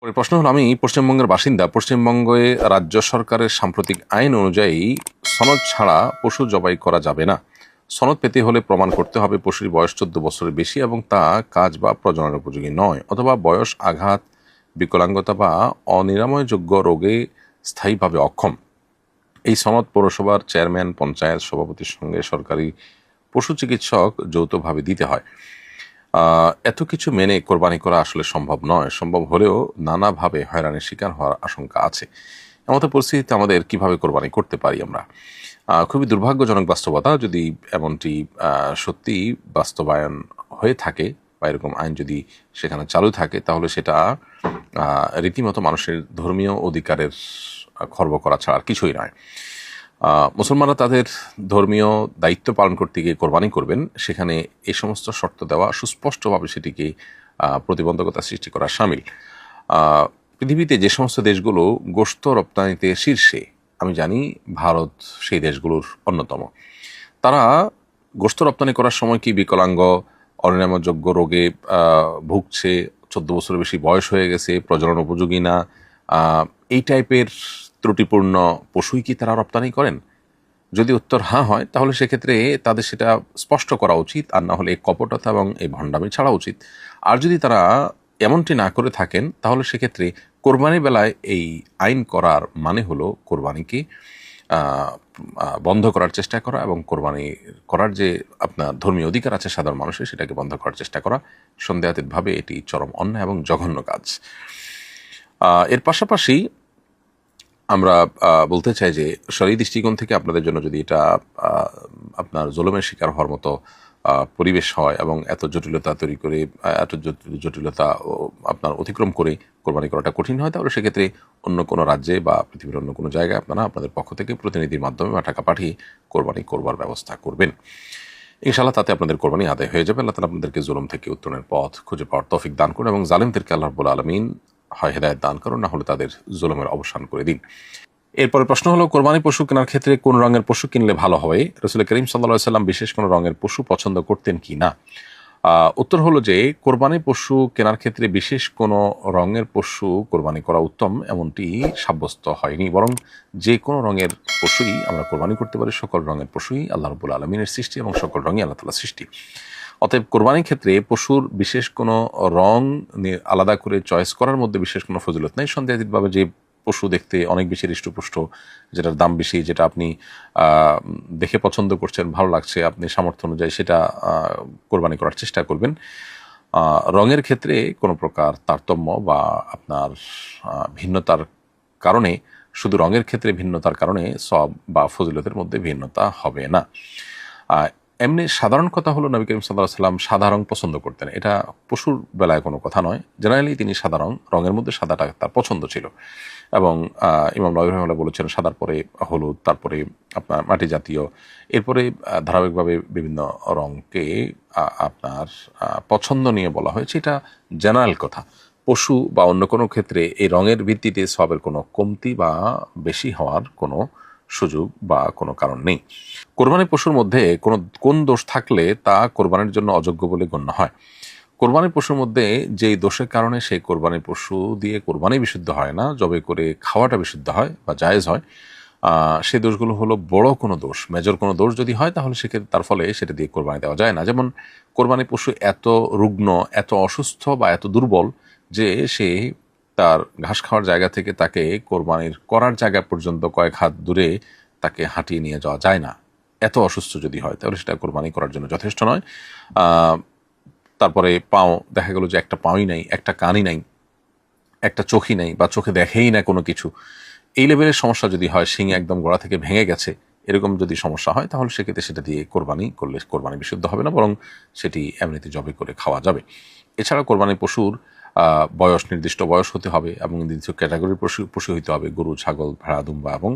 পরের প্রশ্ন হলো, আমি পশ্চিমবঙ্গের বাসিন্দা। পশ্চিমবঙ্গে রাজ্য সরকারের সাম্প্রতিক আইন অনুযায়ী সনদ ছাড়া পশু জবাই করা যাবে না। সনদ পেতে হলে প্রমাণ করতে হবে পশুর বয়স 14 বছরের বেশি এবং তা কাজ বা প্রজননের উপযোগী নয়, অথবা বয়স, আঘাত, বিকলাঙ্গতা বা অনিরাময়যোগ্য রোগে স্থায়ীভাবে অক্ষম। এই সনদ পৌরসভার চেয়ারম্যান, পঞ্চায়েত সভাপতির সঙ্গে সরকারি পশু চিকিৎসক যৌথভাবে দিতে হয়। এত কিছু মেনে কোরবানি করা আসলে সম্ভব নয়। সম্ভব হলেও নানাভাবে হয়রানির শিকার হওয়ার আশঙ্কা আছে। এমত পরিস্থিতিতে আমাদের কিভাবে কোরবানি করতে পারি আমরা? খুবই দুর্ভাগ্যজনক বাস্তবতা। যদি এমনটি সত্যি বাস্তবায়ন হয়ে থাকে বা এরকম আইন যদি সেখানে চালু থাকে, তাহলে সেটা রীতিমতো মানুষের ধর্মীয় অধিকারের খর্ব করা ছাড়া আর কিছুই নয়। মুসলমানরা তাদের ধর্মীয় দায়িত্ব পালন করতে গিয়ে কোরবানি করবেন, সেখানে এই সমস্ত শর্ত দেওয়া সুস্পষ্টভাবে সেটিকে প্রতিবন্ধকতা সৃষ্টি করা শামিল। পৃথিবীতে যে সমস্ত দেশগুলো গোশত রপ্তানিতে শীর্ষে, আমি জানি ভারত সেই দেশগুলোর অন্যতম। তারা গোশত রপ্তানি করার সময় কি বিকলাঙ্গ, অনিরাময়যোগ্য রোগে ভুগছে, 14 বছরের বেশি বয়স হয়ে গেছে, প্রজনন উপযোগী না, এই টাইপের ত্রুটিপূর্ণ পশুই কি তারা রপ্তানি করেন? যদি উত্তর হ্যাঁ হয়, তাহলে সেক্ষেত্রে তাদের সেটা স্পষ্ট করা উচিত, আর না হলে এই কপটতা এবং এই ভণ্ডামি ছাড়া উচিত। আর যদি তারা এমনটি না করে থাকেন, তাহলে সেক্ষেত্রে কোরবানির বেলায় এই আইন করার মানে হলো কোরবানিকে বন্ধ করার চেষ্টা করা এবং কোরবানি করার যে আপনার ধর্মীয় অধিকার আছে সাধারণ মানুষের, সেটাকে বন্ধ করার চেষ্টা করা। সন্দেহাতীতভাবে এটি চরম অন্যায় এবং জঘন্য কাজ। এর পাশাপাশি আমরা বলতে চাই যে শরঈ দৃষ্টিকোণ থেকে আপনাদের জন্য যদি এটা আপনার জুলুমের শিকার হওয়ার মতো পরিবেশ হয় এবং এত জটিলতা তৈরি করে, এত জটিলতা আপনার অতিক্রম করে কোরবানি করাটা কঠিন হয়, তাহলে সেক্ষেত্রে অন্য কোনো রাজ্যে বা পৃথিবীর অন্য কোনো জায়গায় আপনারা আপনাদের পক্ষ থেকে প্রতিনিধির মাধ্যমে বা টাকা পাঠিয়ে কোরবানি করবার ব্যবস্থা করবেন। ইনশাআল্লাহ তাতে আপনাদের কোরবানি আদায় হয়ে যাবে। আল্লাহ তাআলা আপনাদেরকে জুলুম থেকে উত্তরণের পথ খুঁজে পাওয়ার তৌফিক দান করুন এবং জালিমদেরকে আল্লাহ রাব্বুল আলামিন হয় হেদায়েত দান করুন, না হলে তাদের জুলুমের অবসান করে দিন। এরপরে প্রশ্ন হলো, কোরবানি পশু কেনার ক্ষেত্রে কোন রঙের পশু কিনলে ভালো হবে? রাসূল করিম সাল্লাল্লাহু আলাইহি ওয়াসাল্লাম বিশেষ কোনো রঙের পশু পছন্দ করতেন কি না? উত্তর হলো যে কোরবানি পশু কেনার ক্ষেত্রে বিশেষ কোনো রঙের পশু কোরবানি করা উত্তম এমনটি সাব্যস্ত হয়নি, বরং যে কোনো রঙের পশুই আমরা কোরবানি করতে পারি। সকল রঙের পশুই আল্লাহ রাব্বুল আলামিনের সৃষ্টি এবং সকল রঙই আল্লাহ তাআলার সৃষ্টি। অতএব কোরবানির ক্ষেত্রে পশুর বিশেষ কোনো রং আলাদা করে চয়েস করার মধ্যে বিশেষ কোনো ফজিলত নেই। সন্দেহাতীতভাবে যে পশু দেখতে অনেক বেশি হৃষ্টপুষ্ট, যেটার দাম বেশি, যেটা আপনি দেখে পছন্দ করছেন, ভালো লাগছে, আপনি সামর্থ্য অনুযায়ী সেটা কোরবানি করার চেষ্টা করবেন। রঙের ক্ষেত্রে কোনো প্রকার তারতম্য বা আপনার ভিন্নতার কারণে, শুধু রঙের ক্ষেত্রে ভিন্নতার কারণে সওয়াব বা ফজিলতের মধ্যে ভিন্নতা হবে না। এমনি সাধারণ কথা হলো, নবী করিম সাল্লাল্লাহু আলাইহি ওয়াসাল্লাম সাদা রং পছন্দ করতেন। এটা পশুর বেলায় কোনো কথা নয়। জেনারেলি তিনি সাদা রঙের মধ্যে সাদাটা তার পছন্দ ছিল। এবং ইমাম নববী রাহিমাহুল্লাহ বলেছেন, সাদার পরে হলুদ, তারপরে আপনার মাটি জাতীয়, এরপরে ধারাবাহিকভাবে বিভিন্ন রঙকে আপনার পছন্দ নিয়ে বলা হয়েছে। এটা জেনারেল কথা। পশু বা অন্য কোনো ক্ষেত্রে এই রঙের ভিত্তিতে সওয়াবের কোনো কমতি বা বেশি হওয়ার কোনো সুযোগ বা কোনো কারণ নেই। কোরবানি পশুর মধ্যে কোন দোষ থাকলে তা কোরবানির জন্য অযোগ্য বলে গণ্য হয়? কোরবানি পশুর মধ্যে যেই দোষের কারণে সেই কোরবানি পশু দিয়ে কোরবানি বিশুদ্ধ হয় না, জবে করে খাওয়াটা বিশুদ্ধ হয় বা জায়েজ হয়, সেই দোষগুলো হলো বড় কোনো দোষ, মেজর কোনো দোষ যদি হয়, তাহলে সেক্ষেত্রে তার ফলে সেটা দিয়ে কোরবানি দেওয়া যায় না। যেমন কোরবানি পশু এত রুগ্ন, এত অসুস্থ বা এত দুর্বল যে সে তার ঘাস খাওয়ার জায়গা থেকে তাকে কোরবানির করার জায়গা পর্যন্ত কয়েক হাত দূরে তাকে হাঁটিয়ে নিয়ে যাওয়া যায় না। এত অসুস্থ যদি হয়, তাহলে সেটা কোরবানি করার জন্য যথেষ্ট নয়। তারপরে পাও, দেখা গেল যে একটা পাওই নাই, একটা কানই নাই, একটা চোখই নাই বা চোখে দেখেই না কোনো কিছু, এই লেভেলের সমস্যা যদি হয়, শিং একদম গোড়া থেকে ভেঙে গেছে, এরকম যদি সমস্যা হয়, তাহলে সেক্ষেত্রে সেটা দিয়ে কোরবানি করলে কোরবানি বিশুদ্ধ হবে না, বরং সেটি এমনিতে জবে করে খাওয়া যাবে। এছাড়া কোরবানি পশুর বয়স, নির্দিষ্ট বয়স হতে হবে এবং নির্দিষ্ট ক্যাটাগরির পশু হতে হবে। গরু, ছাগল, ভেড়া, দুম্বা এবং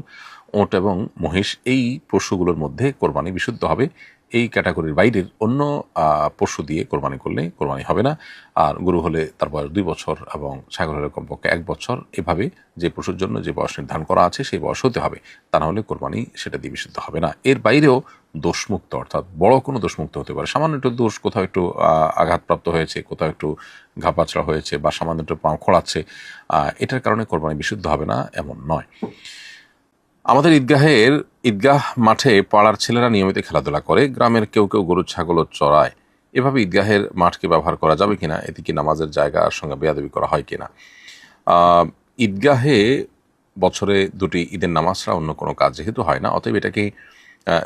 ওট এবং মহিষ, এই পশুগুলোর মধ্যে কোরবানি বিশুদ্ধ হবে। এই ক্যাটাগরির বাইরের অন্য পশু দিয়ে কোরবানি করলে কোরবানি হবে না। আর গরু হলে তার বয়স 2 বছর এবং ছাগল হলে কমপক্ষে 1 বছর, এভাবে যে পশুর জন্য যে বয়স নির্ধারণ করা আছে সেই বয়স হতে হবে, তা না হলে কোরবানি সেটা দিয়ে বিশুদ্ধ হবে না। এর বাইরেও দোষমুক্ত, অর্থাৎ বড় কোনো দোষমুক্ত হতে পারে। সামান্য একটু দোষ, কোথাও একটু আঘাতপ্রাপ্ত হয়েছে, কোথাও একটু ঘাপাচড়া হয়েছে বা সামান্য একটু পা খোঁড়াচ্ছে, এটার কারণে কোরবানি বিশুদ্ধ হবে না এমন নয়। আমাদের ঈদগাহ মাঠে পাড়ার ছেলেরা নিয়মিত খেলাধুলা করে, গ্রামের কেউ কেউ গরু ছাগলও চড়ায়। এভাবে ঈদগাহের মাঠকে ব্যবহার করা যাবে কিনা, এতে কি নামাজের জায়গার সঙ্গে বেয়াদবি করা হয় কিনা? ঈদগাহে বছরে দুটি ঈদের নামাজ ছাড়া অন্য কোনো কাজ যেহেতু হয় না, অতএব এটাকে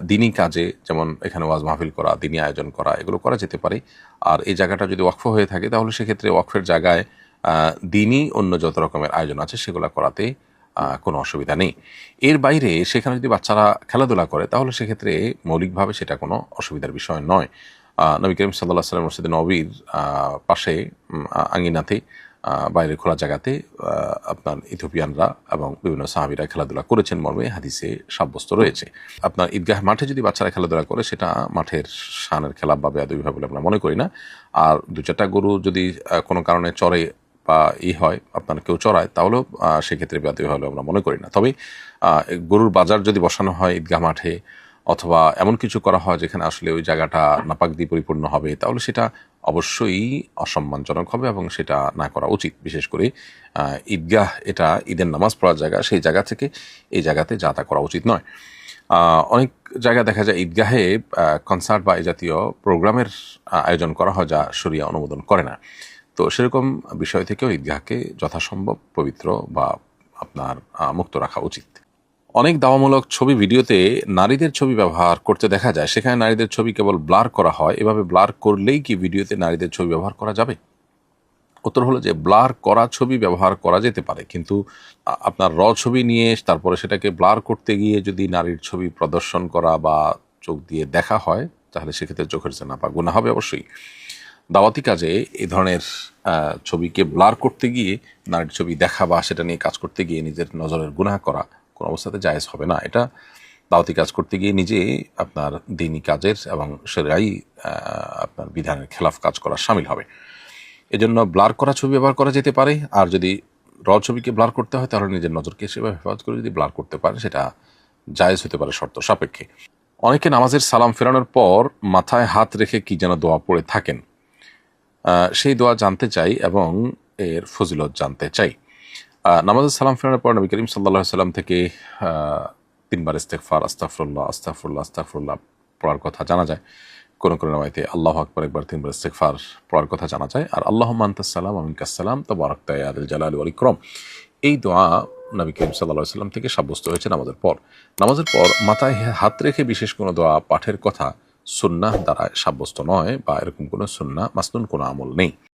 দিনী কাজে, যেমন এখানে ওয়াজ মাহফিল করা, দিনী আয়োজন করা, এগুলো করা যেতে পারে। আর এই জায়গাটা যদি ওয়াকফ হয়ে থাকে তাহলে সেক্ষেত্রে ওয়াকফের জায়গায় দিনী অন্য যত রকমের আয়োজন আছে সেগুলো করাতে কোনো অসুবিধা নেই। এর বাইরে সেখানে যদি বাচ্চারা খেলাধুলা করে তাহলে সেক্ষেত্রে মৌলিকভাবে সেটা কোনো অসুবিধার বিষয় নয়। নবী করিম সাল্লাল্লাহু আলাইহি ওয়াসাল্লাম মসজিদে নববীর পাশে আঙ্গিনাতে বাইরে খোলা জায়গাতে আপনার ইথিওপিয়ানরা এবং বিভিন্ন সাহাবীরা খেলাধুলা করেছেন মর্মে হাদিসে সাব্যস্ত রয়েছে। আপনার ঈদগাহ মাঠে যদি বাচ্চারা খেলাধুলা করে সেটা মাঠের শানের খেলাপ বা বেয়াদবি হবে বলে আমরা মনে করি না। আর দু চারটা গরু যদি কোনো কারণে চড়ে বা হয়, আপনার কেউ চড়ায়, তাহলেও সেক্ষেত্রে বেয়াদবি হলে আমরা মনে করি না। তবে গরুর বাজার যদি বসানো হয় ঈদগাহ মাঠে, অথবা এমন কিছু করা হয় যেখানে আসলে ওই জায়গাটা নাপাক দিয়ে পরিপূর্ণ হবে, তাহলে সেটা অবশ্যই অসম্মানজনক হবে এবং সেটা না করা উচিত। বিশেষ করে ঈদগাহ এটা ঈদের নামাজ পড়ার জায়গা, সেই জায়গা থেকে এই জায়গাতে যা তা করা উচিত নয়। অনেক জায়গায় দেখা যায় ঈদগাহে কনসার্ট বা এই জাতীয় প্রোগ্রামের আয়োজন করা হয় যা শরিয়া অনুমোদন করে না। তো সেরকম বিষয় থেকেও ঈদগাহকে যথাসম্ভব পবিত্র বা আপনার মুক্ত রাখা উচিত। অনেক দাওয়ামূলক ছবি ভিডিওতে নারীদের ছবি ব্যবহার করতে দেখা যায়, সেখানে নারীদের ছবি কেবল ব্লার করা হয়। এভাবে ব্লার করলেই কি ভিডিওতে নারীদের ছবি ব্যবহার করা যাবে? উত্তর হলো যে ব্লার করা ছবি ব্যবহার করা যেতে পারে, কিন্তু আপনার ছবি নিয়ে তারপরে সেটাকে ব্লার করতে গিয়ে যদি নারীর ছবি প্রদর্শন করা বা চোখ দিয়ে দেখা হয় তাহলে সেক্ষেত্রে চোখের জেনা বা গুনাহ হবে অবশ্যই। দাওয়াতি কাজে এই ধরনের ছবিকে ব্লার করতে গিয়ে নারীর ছবি দেখা বা সেটা নিয়ে কাজ করতে গিয়ে নিজের নজরের গুনাহ করা কোনো অবস্থাতে জায়েজ হবে না। এটা দাওয়াতি কাজ করতে গিয়ে নিজে আপনার দিনী কাজের এবং সেরাই আপনার বিধানের খেলাফ কাজ করা শামিল হবে। এজন্য ব্লার করা ছবি ব্যবহার করা যেতে পারে। আর যদি ছবিকে ব্লার করতে হয় তাহলে নিজের নজরকে সেভাবে হেফাজত করে যদি ব্লার করতে পারে সেটা জায়েজ হতে পারে শর্ত সাপেক্ষে। অনেকে নামাজের সালাম ফেরানোর পর মাথায় হাত রেখে কি যেন দোয়া পড়ে থাকেন, সেই দোয়া জানতে চাই এবং এর ফজিলত জানতে চাই। নামাজের সালাম ফেরানোর পর নবী করিম সাল্লাল্লাহু আলাইহি ওয়াসাল্লাম থেকে 3 বার ইস্তেগফার, আস্তাগফিরুল্লাহ আস্তাগফিরুল্লাহ আস্তাগফিরুল্লাহ পড়ার কথা জানা যায়। কোন কোন রওয়ায়াতে আল্লাহু আকবার একবার 3 বার ইস্তেগফার পড়ার কথা জানা যায়। আর আল্লাহুম্মা আনতাস সালাম ওয়া মিনকাস সালাম তাবারাকতা ইয়া যাল জালালি ওয়াল ইকরাম, এই দোয়া নবী করিম সাল্লাল্লাহু আলাইহি ওয়াসাল্লাম থেকে সাব্যস্ত হয়েছে নামাজের পর। নামাজের পর মাথায় হাত রেখে বিশেষ কোনো দোয়া পাঠের কথা সুন্নাহ দ্বারা সাব্যস্ত নয় বা এরকম কোনো সুন্নাহ মাসনুন কোনো আমল নেই।